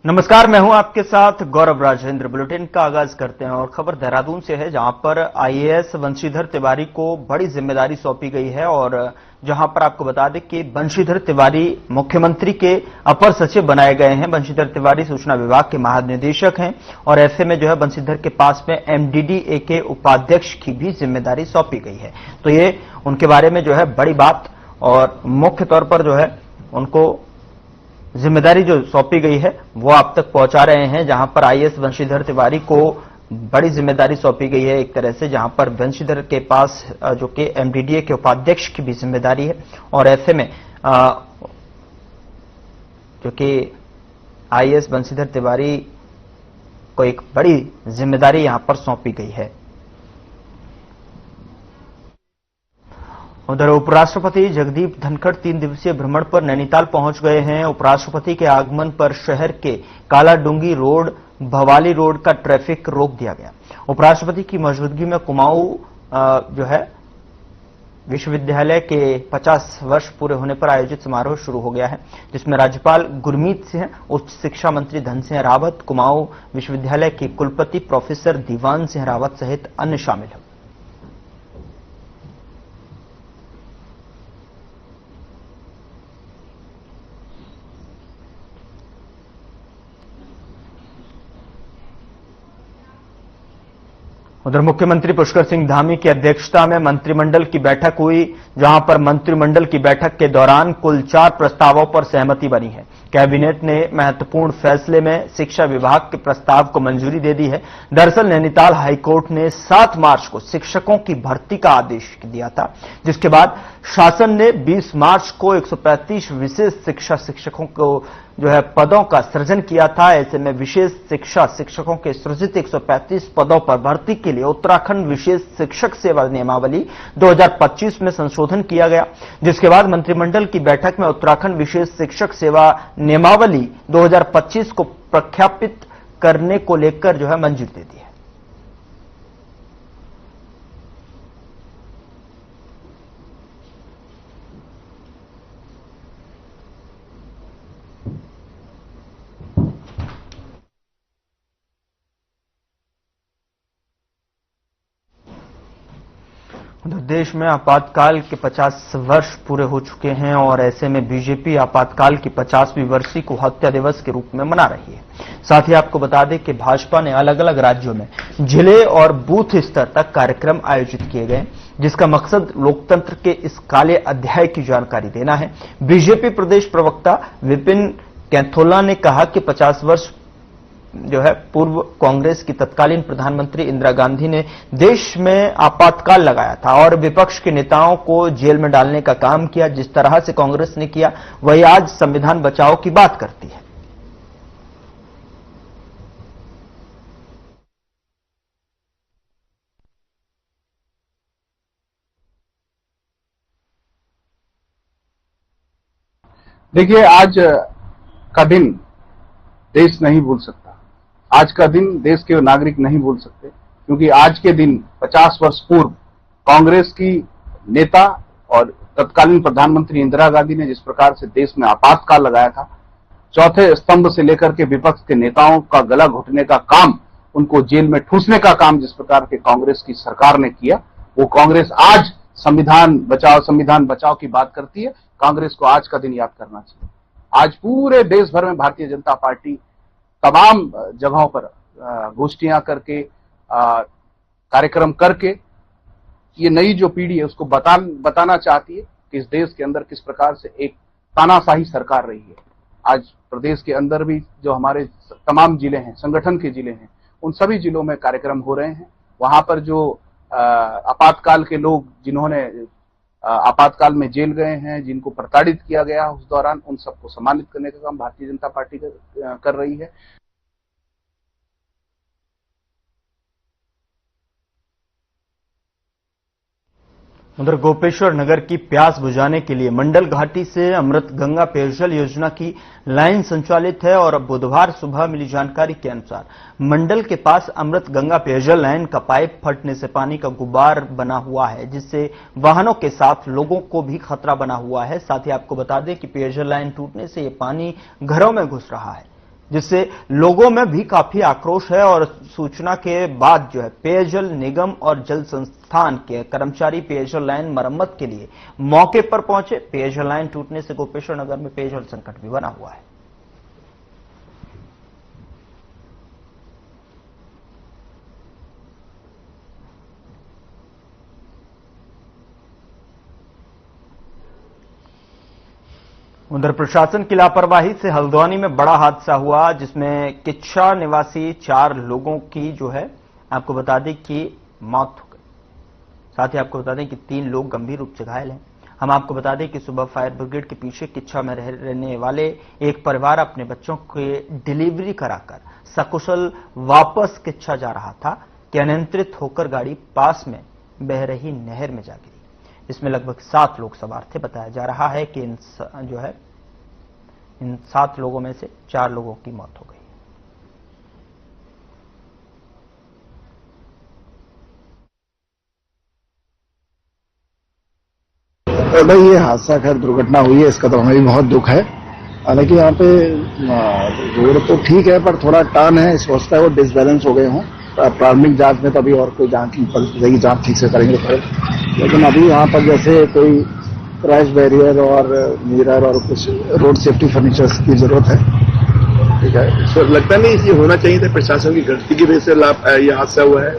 नमस्कार, मैं हूं आपके साथ गौरव राजेंद्र। बुलेटिन का आगाज करते हैं और खबर देहरादून से है, जहां पर आईएएस बंशीधर तिवारी को बड़ी जिम्मेदारी सौंपी गई है और जहां पर आपको बता दें कि बंशीधर तिवारी मुख्यमंत्री के अपर सचिव बनाए गए हैं। बंशीधर तिवारी सूचना विभाग के महानिदेशक हैं और ऐसे में जो है बंशीधर के पास में एमडीडीए के उपाध्यक्ष की भी जिम्मेदारी सौंपी गई है। तो ये उनके बारे में जो है बड़ी बात और मुख्य तौर पर जो है उनको जिम्मेदारी जो सौंपी गई है वो आप तक पहुंचा रहे हैं, जहां पर आईएएस बंशीधर तिवारी को बड़ी जिम्मेदारी सौंपी गई है एक तरह से, जहां पर बंशीधर के पास जो कि एमडीडीए के उपाध्यक्ष की भी जिम्मेदारी है और ऐसे में जो कि आईएएस बंशीधर तिवारी को एक बड़ी जिम्मेदारी यहां पर सौंपी गई है। उधर उपराष्ट्रपति जगदीप धनखड़ 3 दिवसीय भ्रमण पर नैनीताल पहुंच गए हैं। उपराष्ट्रपति के आगमन पर शहर के कालाडूंगी रोड, भवाली रोड का ट्रैफिक रोक दिया गया। उपराष्ट्रपति की मौजूदगी में कुमाऊं जो है विश्वविद्यालय के 50 वर्ष पूरे होने पर आयोजित समारोह शुरू हो गया है, जिसमें राज्यपाल गुरमीत सिंह, उच्च शिक्षा मंत्री धन सिंह रावत, कुमाऊं विश्वविद्यालय के कुलपति प्रोफेसर दीवान सिंह रावत सहित अन्य शामिल हैं। उधर मुख्यमंत्री पुष्कर सिंह धामी की अध्यक्षता में मंत्रिमंडल की बैठक हुई, जहां पर मंत्रिमंडल की बैठक के दौरान कुल 4 प्रस्तावों पर सहमति बनी है। कैबिनेट ने महत्वपूर्ण फैसले में शिक्षा विभाग के प्रस्ताव को मंजूरी दे दी है। दरअसल नैनीताल हाईकोर्ट ने 7 मार्च को शिक्षकों की भर्ती का आदेश दिया था, जिसके बाद शासन ने 20 मार्च को 135 विशेष शिक्षा शिक्षकों को जो है पदों का सृजन किया था। ऐसे में विशेष शिक्षा शिक्षकों के सृजित 135 पदों पर भर्ती के लिए उत्तराखंड विशेष शिक्षक सेवा नियमावली 2025 में संशोधन किया गया, जिसके बाद मंत्रिमंडल की बैठक में उत्तराखंड विशेष शिक्षक सेवा नियमावली 2025 को प्रख्यापित करने को लेकर जो है मंजूरी दे दी है। देश में आपातकाल के 50 वर्ष पूरे हो चुके हैं और ऐसे में बीजेपी आपातकाल की 50वीं वर्षी को हत्या दिवस के रूप में मना रही है। साथ ही आपको बता दें कि भाजपा ने अलग अलग राज्यों में जिले और बूथ स्तर तक कार्यक्रम आयोजित किए गए, जिसका मकसद लोकतंत्र के इस काले अध्याय की जानकारी देना है। बीजेपी प्रदेश प्रवक्ता विपिन कैथोला ने कहा कि 50 वर्ष जो है पूर्व कांग्रेस की तत्कालीन प्रधानमंत्री इंदिरा गांधी ने देश में आपातकाल लगाया था और विपक्ष के नेताओं को जेल में डालने का काम किया। जिस तरह से कांग्रेस ने किया वही आज संविधान बचाओ की बात करती है। देखिए, आज का दिन देश नहीं भूल सकता। आज का दिन देश के नागरिक नहीं भूल सकते, क्योंकि आज के दिन 50 वर्ष पूर्व कांग्रेस की नेता और तत्कालीन प्रधानमंत्री इंदिरा गांधी ने जिस प्रकार से देश में आपातकाल लगाया था, चौथे स्तंभ से लेकर के विपक्ष के नेताओं का गला घोटने का काम, उनको जेल में ठूसने का काम जिस प्रकार के कांग्रेस की सरकार ने किया, वो कांग्रेस आज संविधान बचाओ की बात करती है। कांग्रेस को आज का दिन याद करना चाहिए। आज पूरे देश भर में भारतीय जनता पार्टी तमाम जगहों पर गोष्ठियां करके कार्यक्रम करके ये नई जो पीढ़ी है उसको बताना चाहती है कि इस देश के अंदर किस प्रकार से एक तानाशाही सरकार रही है। आज प्रदेश के अंदर भी जो हमारे तमाम जिले हैं, संगठन के जिले हैं, उन सभी जिलों में कार्यक्रम हो रहे हैं। वहां पर जो आपातकाल के लोग जिन्होंने आपातकाल में जेल गए हैं, जिनको प्रताड़ित किया गया उस दौरान, उन सबको सम्मानित करने का काम भारतीय जनता पार्टी कर रही है। उधर गोपेश्वर नगर की प्यास बुझाने के लिए मंडल घाटी से अमृत गंगा पेयजल योजना की लाइन संचालित है और अब बुधवार सुबह मिली जानकारी के अनुसार मंडल के पास अमृत गंगा पेयजल लाइन का पाइप फटने से पानी का गुबार बना हुआ है, जिससे वाहनों के साथ लोगों को भी खतरा बना हुआ है। साथ ही आपको बता दें कि पेयजल लाइन टूटने से ये पानी घरों में घुस रहा है, जिससे लोगों में भी काफी आक्रोश है। और सूचना के बाद जो है पेयजल निगम और जल संस्थान के कर्मचारी पेयजल लाइन मरम्मत के लिए मौके पर पहुंचे। पेयजल लाइन टूटने से गोपेश्वर नगर में पेयजल संकट भी बना हुआ है। उधर प्रशासन की लापरवाही से हल्द्वानी में बड़ा हादसा हुआ, जिसमें किच्छा निवासी 4 लोगों की जो है आपको बता दें कि मौत हो गई। साथ ही आपको बता दें कि 3 लोग गंभीर रूप से घायल हैं। हम आपको बता दें कि सुबह फायर ब्रिगेड के पीछे किच्छा में रहने वाले एक परिवार अपने बच्चों के डिलीवरी कराकर सकुशल वापस किच्छा जा रहा था कि अनियंत्रित होकर गाड़ी पास में बह रही नहर में जा गिरी। इसमें लगभग 7 लोग सवार थे। बताया जा रहा है कि इन 7 लोगों में से 4 लोगों की मौत हो गई। भाई ये हादसा खैर दुर्घटना हुई है, इसका तो हमें भी बहुत दुख है। हालांकि यहाँ पे रोड तो ठीक है पर थोड़ा टर्न है, इस वजह वो डिसबैलेंस हो गए हों। प्रारंभिक जांच में तो अभी और कोई जांच की जांच ठीक से करेंगे फिर, लेकिन अभी यहाँ पर जैसे कोई क्रैश बैरियर और मिरर और कुछ रोड सेफ्टी फर्नीचर्स की जरूरत है। ठीक है, सर लगता नहीं ये होना चाहिए था, प्रशासन की गलती की वजह से ये हादसा हुआ है?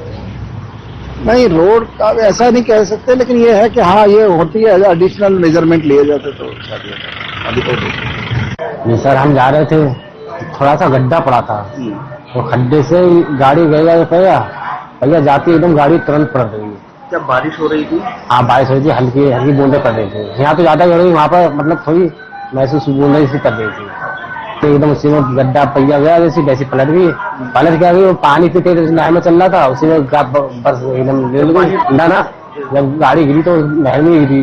नहीं, रोड का ऐसा नहीं कह सकते, लेकिन ये है कि हाँ ये होती है, एडिशनल मेजरमेंट लिए जाते तो अभी तो नहीं सर, हम जा रहे थे, थोड़ा सा गड्ढा पड़ा था, तो खड्डे से गाड़ी गया पहिया जाती एकदम गाड़ी तुरंत पड़ रही है। क्या बारिश हो रही थी? हाँ बारिश हो रही थी, हल्की हल्की बूंदे पड़ रही थी। यहाँ तो ज्यादा हो रही, वहाँ पर मतलब थोड़ी महसूस बूंदे सी पड़ रही थी। तो एकदम उसी में गड्ढा पहिया गया, वैसी पलट गई। पलट क्या गई, वो पानी से तेज नहर में चल रहा था, उसी में बस एकदम गिर गई ना। जब गाड़ी गिरी तो नहर में गिरी।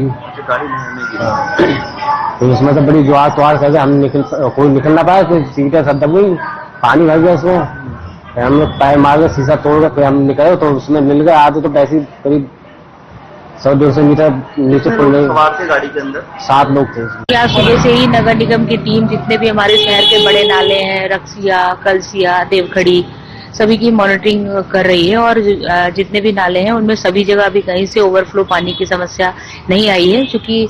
तो उसमें तो बड़ी ज्वार त्वार करके हम कोई निकल ना पाया, तो सीटें सब दब गई, पानी भर गया उसमें। हम लोग पैर मार के शीशा तोड़ कर हम निकले, तो उसमें मिल गए आधे, तो वैसे करीब 100-200 मीटर नीचे पड़ गए। सवार थे गाड़ी के अंदर? 7 लोग थे। या सुबह से ही नगर निगम की टीम जितने भी हमारे शहर के बड़े नाले हैं, रक्सिया, कलसिया, देवखड़ी, सभी की मॉनिटरिंग कर रही है। और जितने भी नाले हैं उनमें सभी जगह अभी कहीं से ओवरफ्लो पानी की समस्या नहीं आई है, क्योंकि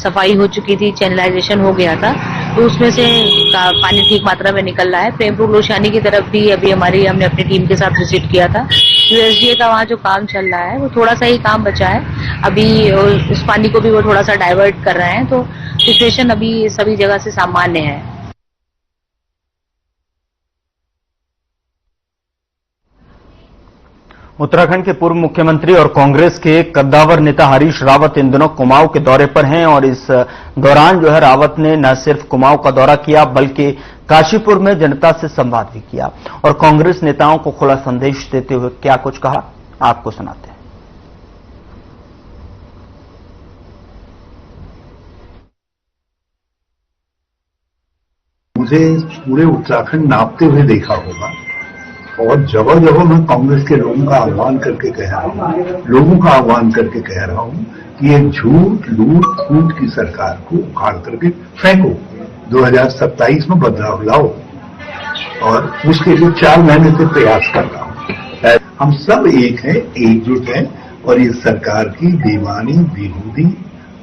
सफाई हो चुकी थी, चैनलाइजेशन हो गया था, तो उसमें से पानी ठीक मात्रा में निकल रहा है। प्रेमपुर लोशानी की तरफ भी अभी हमने अपनी टीम के साथ विजिट किया था। यूएसडीए का वहाँ जो काम चल रहा है वो थोड़ा सा ही काम बचा है अभी, उस पानी को भी वो थोड़ा सा डाइवर्ट कर रहे हैं, तो सिचुएशन अभी सभी जगह से सामान्य है। उत्तराखंड के पूर्व मुख्यमंत्री और कांग्रेस के कद्दावर नेता हरीश रावत इन दिनों कुमाऊं के दौरे पर हैं और इस दौरान जो है रावत ने न सिर्फ कुमाऊं का दौरा किया बल्कि काशीपुर में जनता से संवाद भी किया और कांग्रेस नेताओं को खुला संदेश देते हुए क्या कुछ कहा, आपको सुनाते हैं। मुझे पूरे उत्तराखंड नापते हुए देखा होगा और जगह जगह मैं कांग्रेस के लोगों का आह्वान करके कह रहा हूं कि ये झूठ लूट फूट की सरकार को उखाड़ करके फेंको, 2027 में बदलाव लाओ और उसके लिए 4 महीने से प्रयास कर रहा हूं। हम सब एक हैं, एकजुट हैं और ये सरकार की बेईमानी, बेहूदी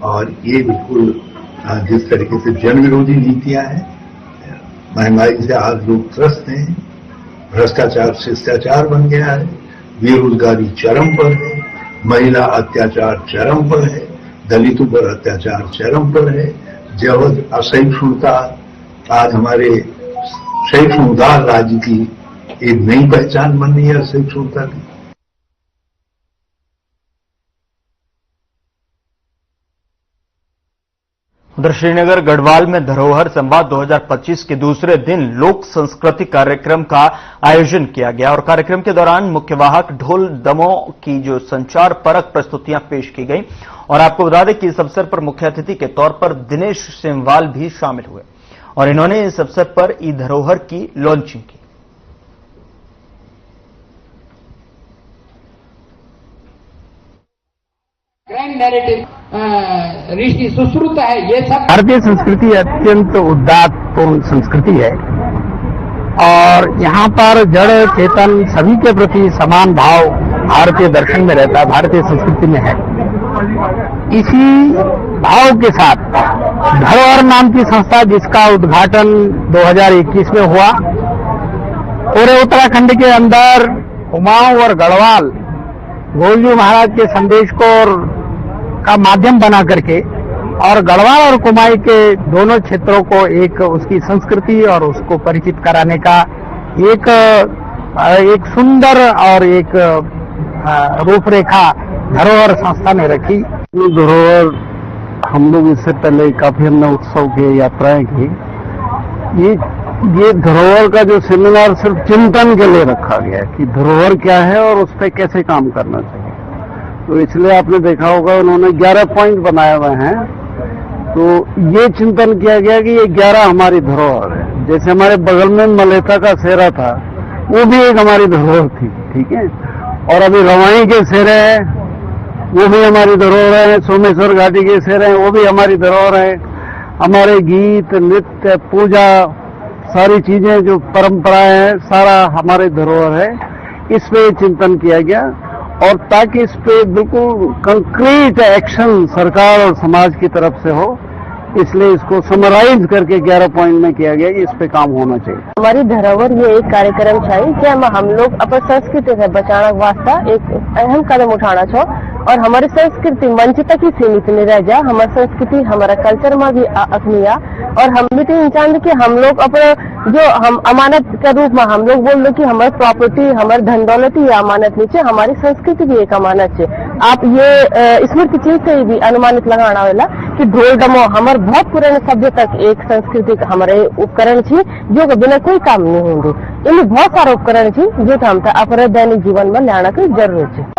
और ये बिल्कुल जिस तरीके से जन विरोधी नीतियां हैं, महंगाई से आज लोग त्रस्त हैं, भ्रष्टाचार शिष्टाचार बन गया है, बेरोजगारी चरम पर है, महिला अत्याचार चरम पर है, दलितों पर अत्याचार चरम पर है, जबरदस्त असहिष्णुता आज हमारे सहिष्णुदार राज्य की एक नई पहचान बन रही है असहिष्णुता की। उधर श्रीनगर गढ़वाल में धरोहर संवाद 2025 के दूसरे दिन लोक संस्कृति कार्यक्रम का आयोजन किया गया और कार्यक्रम के दौरान मुख्यवाहक ढोल दमों की जो संचार परक प्रस्तुतियां पेश की गई और आपको बता दें कि इस अवसर पर मुख्य अतिथि के तौर पर दिनेश सेमवाल भी शामिल हुए और इन्होंने इस अवसर पर ई धरोहर की लॉन्चिंग की। ग्रैंड नैरेटिव ऋषि सुश्रुत है, ये सब भारतीय संस्कृति अत्यंत उदात्तपूर्ण संस्कृति है और यहाँ पर जड़ चेतन सभी के प्रति समान भाव भारतीय दर्शन में रहता है, भारतीय संस्कृति में है। इसी भाव के साथ धरोहर नाम की संस्था, जिसका उद्घाटन 2021 में हुआ, पूरे उत्तराखंड के अंदर कुमाऊं और गढ़वाल गोलजू महाराज के संदेश को का माध्यम बना करके और गढ़वाल और कुमाई के दोनों क्षेत्रों को एक उसकी संस्कृति और उसको परिचित कराने का एक सुंदर और एक रूपरेखा धरोहर संस्था ने रखी। धरोहर हम लोग इससे पहले काफी हमने उत्सव की यात्राएं की। ये धरोहर का जो सेमिनार सिर्फ चिंतन के लिए रखा गया है कि धरोहर क्या है और उस पर कैसे काम करना चाहिए। तो इसलिए आपने देखा होगा उन्होंने 11 पॉइंट बनाए हुए हैं। तो ये चिंतन किया गया कि ये 11 हमारी धरोहर है। जैसे हमारे बगल में मलेथा का सेरा था, वो भी एक हमारी धरोहर थी, ठीक है। और अभी रवाई के सेरे हैं, वो भी हमारी धरोहर है। सोमेश्वर घाटी के सेरे हैं, वो भी हमारी धरोहर है। हमारे गीत, नृत्य, पूजा, सारी चीजें जो परंपराएं हैं, सारा हमारे धरोहर है। इस पे चिंतन किया गया और ताकि इस पे बिल्कुल कंक्रीट एक्शन सरकार और समाज की तरफ से हो, इसलिए इसको समराइज करके 11 पॉइंट में किया गया कि इस पे काम होना चाहिए। हमारी धरोहर ये एक कार्यक्रम चाहिए कि हम लोग अपन संस्कृति से बचाने वास्ता एक अहम कदम उठाना चाहो और हमारी संस्कृति मंच तक ही सीमित नहीं रह जाए। हमारी संस्कृति हमारा कल्चर में भी अखनिया और हम भी तो इंसान कि हम लोग अपने जो हम अमानत के रूप में हम लोग बोल रहे कि हमारी प्रॉपर्टी, हमारी धन दौलत ही अमानत नीचे, हमारी संस्कृति भी एक अमानत है। आप ये स्मृति चीज से भी अनुमानित लगाना वाला कि ढोल डमो हमारे बहुत पुराने सभ्यता तक एक संस्कृति हमारे उपकरण थी जो के बिना कोई काम नहीं होंगे। इनमें बहुत सारे उपकरण थी जो हम अपने दैनिक जीवन में लाना की जरूरत है।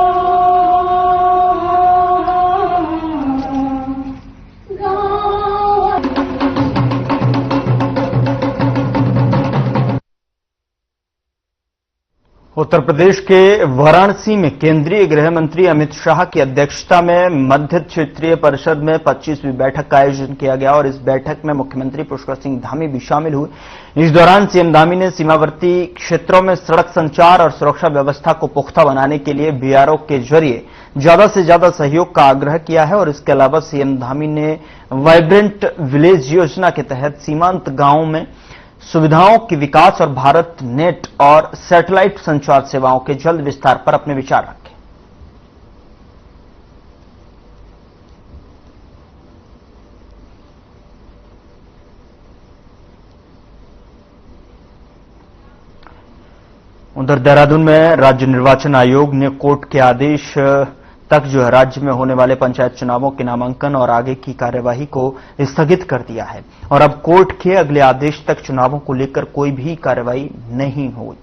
उत्तर प्रदेश के वाराणसी में केंद्रीय गृह मंत्री अमित शाह की अध्यक्षता में मध्य क्षेत्रीय परिषद में 25वीं बैठक का आयोजन किया गया और इस बैठक में मुख्यमंत्री पुष्कर सिंह धामी भी शामिल हुए। इस दौरान सीएम धामी ने सीमावर्ती क्षेत्रों में सड़क संचार और सुरक्षा व्यवस्था को पुख्ता बनाने के लिए बीआरओ के जरिए ज्यादा से ज्यादा सहयोग का आग्रह किया है और इसके अलावा सीएम धामी ने वाइब्रेंट विलेज योजना के तहत सीमांत गांवों में सुविधाओं के विकास और भारत नेट और सैटेलाइट संचार सेवाओं के जल्द विस्तार पर अपने विचार रखे। उधर देहरादून में राज्य निर्वाचन आयोग ने कोर्ट के आदेश तक जो है राज्य में होने वाले पंचायत चुनावों के नामांकन और आगे की कार्यवाही को स्थगित कर दिया है और अब कोर्ट के अगले आदेश तक चुनावों को लेकर कोई भी कार्यवाही नहीं हुई।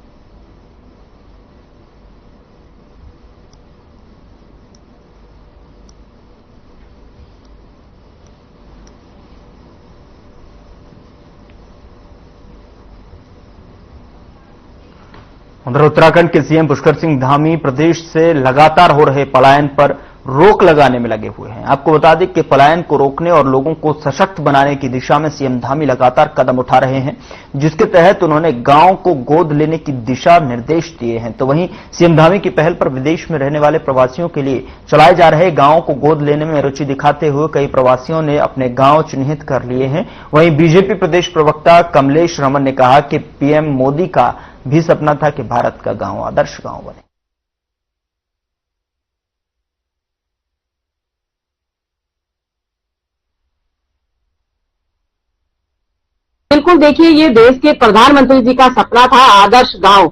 उधर उत्तराखंड के सीएम पुष्कर सिंह धामी प्रदेश से लगातार हो रहे पलायन पर रोक लगाने में लगे हुए हैं। आपको बता दें कि पलायन को रोकने और लोगों को सशक्त बनाने की दिशा में सीएम धामी लगातार कदम उठा रहे हैं, जिसके तहत उन्होंने गांव को गोद लेने की दिशा निर्देश दिए हैं। तो वहीं सीएम धामी की पहल पर विदेश में रहने वाले प्रवासियों के लिए चलाए जा रहे गांवों को गोद लेने में रुचि दिखाते हुए कई प्रवासियों ने अपने गांव चिन्हित कर लिए हैं। वहीं बीजेपी प्रदेश प्रवक्ता कमलेश रमन ने कहा कि पीएम मोदी का भी सपना था कि भारत का गांव आदर्श गांव बने। बिल्कुल, देखिए ये देश के प्रधानमंत्री जी का सपना था आदर्श गांव।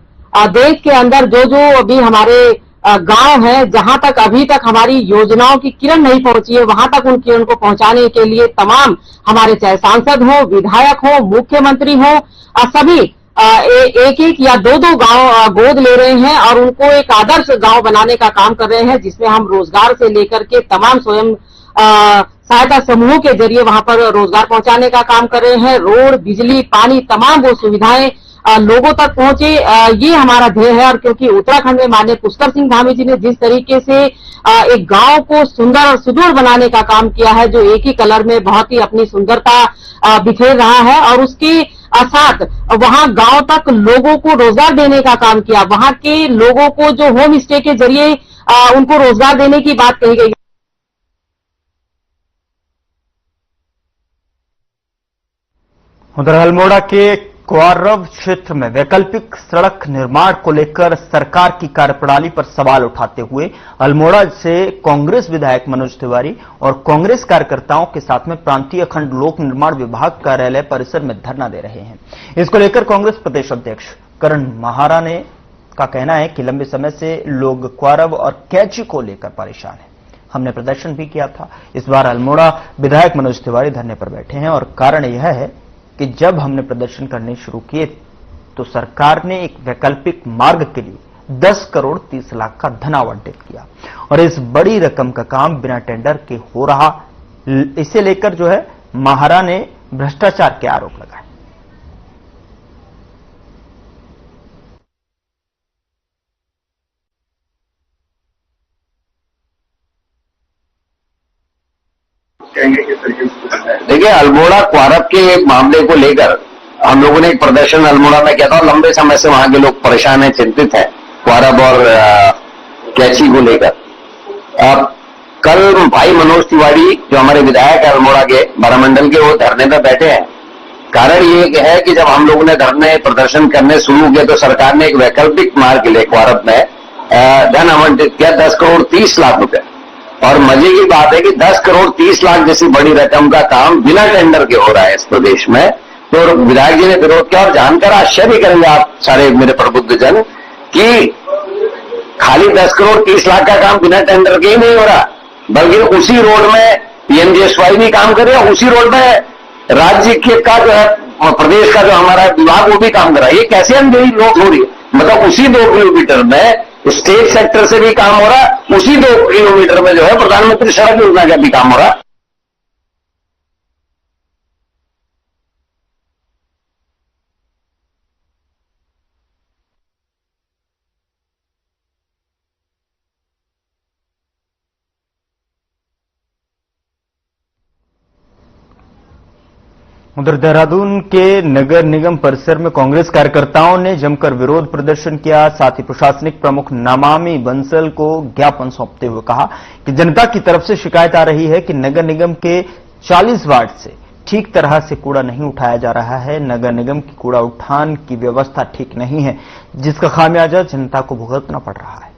देश के अंदर जो जो अभी हमारे गांव है, जहां तक अभी तक हमारी योजनाओं की किरण नहीं पहुंची है, वहां तक उन किरण को पहुंचाने के लिए तमाम हमारे चाहे सांसद हो, विधायक हो, मुख्यमंत्री हो, सभी एक एक या दो दो गांव गोद ले रहे हैं और उनको एक आदर्श गांव बनाने का काम कर रहे हैं, जिसमें हम रोजगार से लेकर के तमाम स्वयं सहायता समूहों के जरिए वहां पर रोजगार पहुंचाने का काम कर रहे हैं। रोड, बिजली, पानी, तमाम वो सुविधाएं लोगों तक पहुंचे, ये हमारा ध्येय है। और क्योंकि उत्तराखंड में माननीय पुष्कर सिंह धामी जी ने जिस तरीके से एक गांव को सुंदर और सुदूर बनाने का काम किया है, जो एक ही कलर में बहुत ही अपनी सुंदरता बिखेर रहा है, और उसके साथ वहां गांव तक लोगों को रोजगार देने का काम किया, वहां के लोगों को जो होम स्टे के जरिए उनको रोजगार देने की बात कही गई। उधर अल्मोड़ा के क्वारव क्षेत्र में वैकल्पिक सड़क निर्माण को लेकर सरकार की कार्यप्रणाली पर सवाल उठाते हुए अल्मोड़ा से कांग्रेस विधायक मनोज तिवारी और कांग्रेस कार्यकर्ताओं के साथ में प्रांतीय खंड लोक निर्माण विभाग कार्यालय परिसर में धरना दे रहे हैं। इसको लेकर कांग्रेस प्रदेश अध्यक्ष करण महारा ने का कहना है कि लंबे समय से लोग क्वारव और कैची को लेकर परेशान हैं। हमने प्रदर्शन भी किया था। इस बार अल्मोड़ा विधायक मनोज तिवारी धरने पर बैठे हैं और कारण यह है कि जब हमने प्रदर्शन करने शुरू किए तो सरकार ने एक वैकल्पिक मार्ग के लिए 10 करोड़ 30 लाख का धन आवंटित किया और इस बड़ी रकम का काम बिना टेंडर के हो रहा, इसे लेकर जो है महारा ने भ्रष्टाचार के आरोप लगाए। देखिए, अल्मोड़ा क्वारव के मामले को लेकर हम लोगों ने एक प्रदर्शन अल्मोड़ा में किया था और लंबे समय से वहां के लोग परेशान हैं, चिंतित हैं क्वारव और कैची को लेकर। अब कल भाई मनोज तिवारी जो हमारे विधायक है अल्मोड़ा के बारामंडल के, वो धरने पर बैठे हैं। कारण ये है कि जब हम लोगों ने धरने प्रदर्शन करने शुरू किए तो सरकार ने एक वैकल्पिक मार्ग के लिए क्वारव में धन आवंटित किया 10 करोड़ 30 लाख रुपए। और मजे की बात है कि 10 करोड़ 30 लाख जैसी बड़ी रकम का काम बिना टेंडर के हो रहा है इस प्रदेश में। तो विधायक जी ने विरोध किया और जानकर आश्चर्य करेंगे आप सारे मेरे प्रबुद्ध जन कि खाली 10 करोड़ 30 लाख का काम बिना टेंडर के ही नहीं हो रहा, बल्कि उसी रोड में पीएमजीएसवाई भी काम कर रही है, उसी रोड में राज्य के का जो है प्रदेश का जो हमारा विभाग वो भी काम कर रहा है। ये कैसे अंधेरी लोग हो रही है? मतलब उसी 2 किलोमीटर में स्टेट सेक्टर से भी काम हो रहा है, उसी 2 किलोमीटर में जो है प्रधानमंत्री सड़क योजना का भी काम हो रहा है। उधर देहरादून के नगर निगम परिसर में कांग्रेस कार्यकर्ताओं ने जमकर विरोध प्रदर्शन किया। साथ ही प्रशासनिक प्रमुख नमामि बंसल को ज्ञापन सौंपते हुए कहा कि जनता की तरफ से शिकायत आ रही है कि नगर निगम के 40 वार्ड से ठीक तरह से कूड़ा नहीं उठाया जा रहा है। नगर निगम की कूड़ा उठान की व्यवस्था ठीक नहीं है, जिसका खामियाजा जनता को भुगतना पड़ रहा है।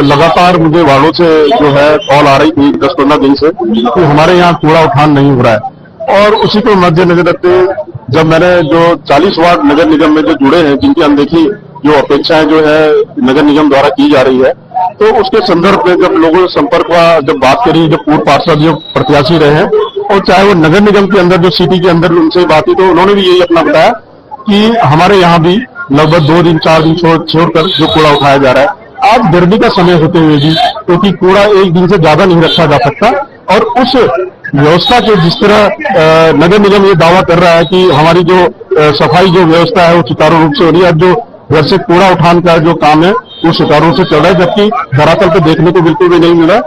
लगातार मुझे वार्डों से जो है कॉल आ रही थी 10-15 दिन से कि हमारे यहाँ कूड़ा उठान नहीं हो रहा है। और उसी को मद्देनजर रखते जब मैंने जो 40 वार्ड नगर निगम में जो जुड़े हैं, जिनकी अनदेखी जो अपेक्षाएं जो है नगर निगम द्वारा की जा रही है, तो उसके संदर्भ में जब लोगों से संपर्क हुआ, जब बात करी, जो पूर्व पार्षद जो प्रत्याशी रहे हैं और चाहे वो नगर निगम के अंदर जो सिटी के अंदर उनसे बात की, तो उन्होंने भी यही अपना बताया कि हमारे यहाँ भी लगभग 2 दिन 4 दिन छोड़कर जो कूड़ा उठाया जा रहा है। आज गर्मी का समय होते हुए भी क्योंकि कूड़ा एक दिन से ज्यादा नहीं रखा जा सकता, और उस व्यवस्था के जिस तरह नगर निगम ये दावा कर रहा है कि हमारी जो सफाई जो व्यवस्था है वो सुचारू रूप से हो रही है, जो घर से कूड़ा उठान का जो काम है वो सुचारू रूप से चल रहा है, जबकि धरातल पे देखने को बिल्कुल भी नहीं मिला।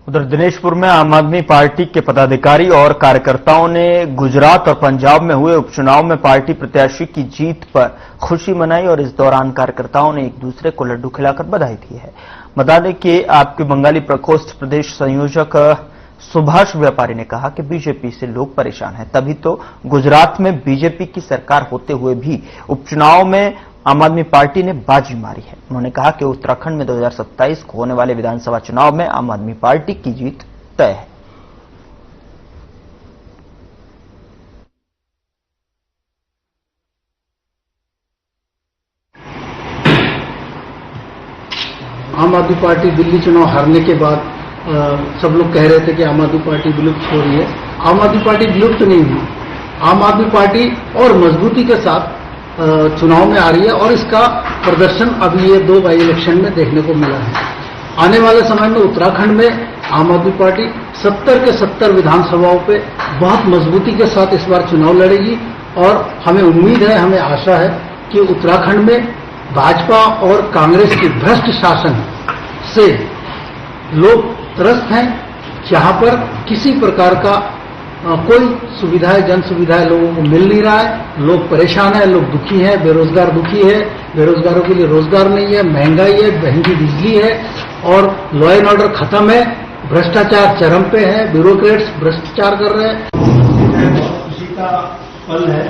उधर दिनेशपुर में आम आदमी पार्टी के पदाधिकारी और कार्यकर्ताओं ने गुजरात और पंजाब में हुए उपचुनाव में पार्टी प्रत्याशी की जीत पर खुशी मनाई और इस दौरान कार्यकर्ताओं ने एक दूसरे को लड्डू खिलाकर बधाई दी है। बता दें कि आपके बंगाली प्रकोष्ठ प्रदेश संयोजक सुभाष व्यापारी ने कहा कि बीजेपी से लोग परेशान हैं, तभी तो गुजरात में बीजेपी की सरकार होते हुए भी उपचुनाव में आम आदमी पार्टी ने बाजी मारी है। उन्होंने कहा कि उत्तराखंड में 2027 को होने वाले विधानसभा चुनाव में आम आदमी पार्टी की जीत तय है। आम आदमी पार्टी दिल्ली चुनाव हारने के बाद सब लोग कह रहे थे कि आम आदमी पार्टी विलुप्त हो रही है। आम आदमी पार्टी विलुप्त नहीं हुई, आम आदमी पार्टी और मजबूती के साथ चुनाव में आ रही है और इसका प्रदर्शन अभी ये 2 बाई इलेक्शन में देखने को मिला है। आने वाले समय में उत्तराखंड में आम आदमी पार्टी 70 के 70 विधानसभाओं पे बहुत मजबूती के साथ इस बार चुनाव लड़ेगी और हमें उम्मीद है, हमें आशा है कि उत्तराखंड में भाजपा और कांग्रेस की भ्रष्ट शासन से लोग त्रस्त हैं, जहां पर किसी प्रकार का कोई सुविधाएं, जन सुविधाएं लोगों को मिल नहीं रहा है। लोग परेशान हैं, लोग दुखी हैं, बेरोजगार दुखी है, बेरोजगारों के लिए रोजगार नहीं है, महंगाई है, महंगी बिजली है और लॉ एंड ऑर्डर खत्म है, भ्रष्टाचार चरम पे है, ब्यूरोक्रेट्स भ्रष्टाचार कर रहे हैं। खुशी का पल है।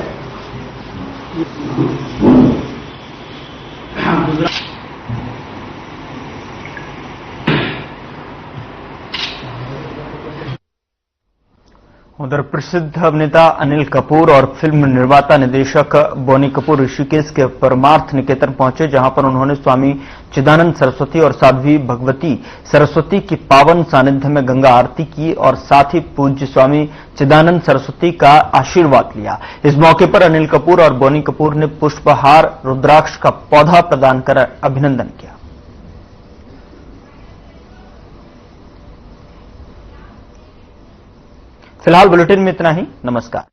उधर प्रसिद्ध अभिनेता अनिल कपूर और फिल्म निर्माता निदेशक बोनी कपूर ऋषिकेश के परमार्थ निकेतन पहुंचे, जहां पर उन्होंने स्वामी चिदानंद सरस्वती और साध्वी भगवती सरस्वती की पावन सानिध्य में गंगा आरती की और साथ ही पूज्य स्वामी चिदानंद सरस्वती का आशीर्वाद लिया। इस मौके पर अनिल कपूर और बोनी कपूर ने पुष्पहार, रुद्राक्ष का पौधा प्रदान कर अभिनंदन किया। फिलहाल बुलेटिन में इतना ही। नमस्कार।